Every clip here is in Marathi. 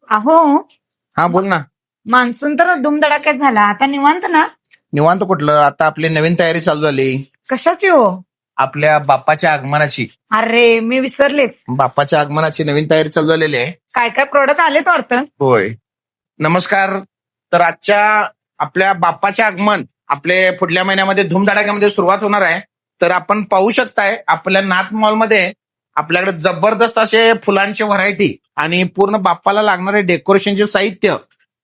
अहो, हा बोल ना. मान्सून तर धुमधडाक्यात झाला. आता निवांत ना? निवांत कुठलं, आता आपली नवीन तयारी चालू झाली कशाची हो? आपल्या बाप्पाच्या आगमनाची. अरे मी विसरलेच. बाप्पाच्या आगमनाची नवीन तयारी चालू झालेली आहे. काय काय प्रोडक्ट आलेत वाटतं. होय. नमस्कार. तर आजच्या आपल्या बाप्पाचे आगमन आपले पुढल्या महिन्यामध्ये धुमधडाक्यामध्ये सुरुवात होणार आहे. तर आपण पाहू शकताय आपल्या नाथ मॉलमध्ये आपल्याकडे जबरदस्त असे फुलांचे व्हरायटी आणि पूर्ण बाप्पाला लागणारे डेकोरेशनचे साहित्य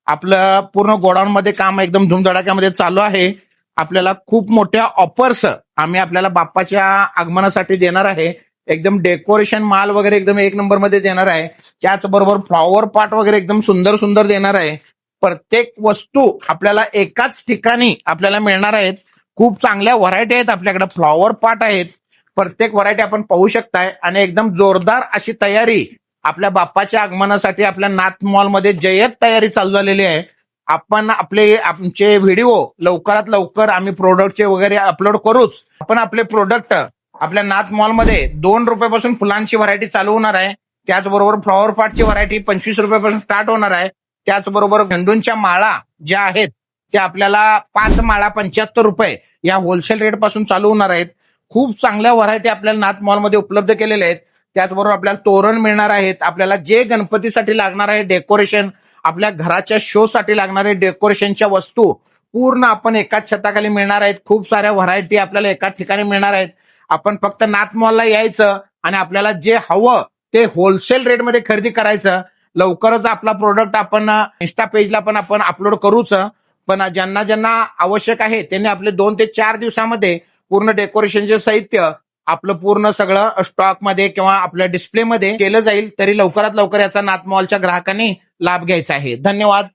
आपलं पूर्ण गोडाऊन मध्ये काम एकदम धुमधडाक्यामध्ये चालू आहे. आपल्याला खूप मोठ्या ऑफर्स आम्ही आपल्याला बाप्पाच्या आगमनासाठी देणार आहे. एकदम डेकोरेशन माल वगैरे एकदम एक नंबर मध्ये देणार आहे. त्याचबरोबर फ्लॉवर पॉट वगैरे एकदम सुंदर सुंदर देणार आहे. प्रत्येक वस्तू आपल्याला एकाच ठिकाणी आपल्याला मिळणार आहेत. खूप चांगल्या व्हरायटी आहेत आपल्याकडे. फ्लॉवर पॉट आहेत. प्रत्येक व्हरायटी आपण पाहू शकताय आणि एकदम जोरदार अशी तयारी आपल्या बाप्पाच्या आगमनासाठी आपल्या नाथ मॉलमध्ये जय्यत तयारी चालू झालेली आहे. आपण आमचे व्हिडिओ लवकरात लवकर आम्ही प्रोडक्टचे वगैरे अपलोड करूच. आपण आपले प्रोडक्ट आपल्या नाथ मॉलमध्ये 2 रुपयापासून फुलांची व्हरायटी चालू होणार आहे. त्याचबरोबर फ्लॉवर पॉटची व्हरायटी 25 रुपयापासून स्टार्ट होणार आहे. त्याचबरोबर झेंडूंच्या माळा ज्या आहेत त्या आपल्याला 5 माळा 75 रुपये या होलसेल रेट पासून चालू होणार आहेत. खूप चांगल्या व्हरायटी आपल्याला नाथ मॉलमध्ये उपलब्ध केलेल्या आहेत. त्याचबरोबर आपल्याला तोरण मिळणार आहेत. आपल्याला जे गणपतीसाठी लागणार आहे डेकोरेशन, आपल्या घराच्या शो साठी लागणारे डेकोरेशनच्या वस्तू पूर्ण आपण एकाच छताखाली मिळणार आहेत. खूप साऱ्या व्हरायटी आपल्याला एकाच ठिकाणी मिळणार आहेत. आपण फक्त नाथ मॉलला यायचं आणि आपल्याला जे हवं ते होलसेल रेटमध्ये खरेदी करायचं. लवकरच आपला प्रोडक्ट आपण इन्स्टा पेजला पण आपण अपलोड करूच. पण ज्यांना ज्यांना आवश्यक आहे त्यांनी आपले 2 ते 4 दिवसामध्ये पूर्ण डेकोरेशनचे साहित्य आपलं पूर्ण सगळं स्टॉकमध्ये किंवा आपल्या डिस्प्लेमध्ये केलं जाईल. तरी लवकरात लवकर याचा नाथ मॉलच्या ग्राहकांनी लाभ घ्यायचा आहे. धन्यवाद.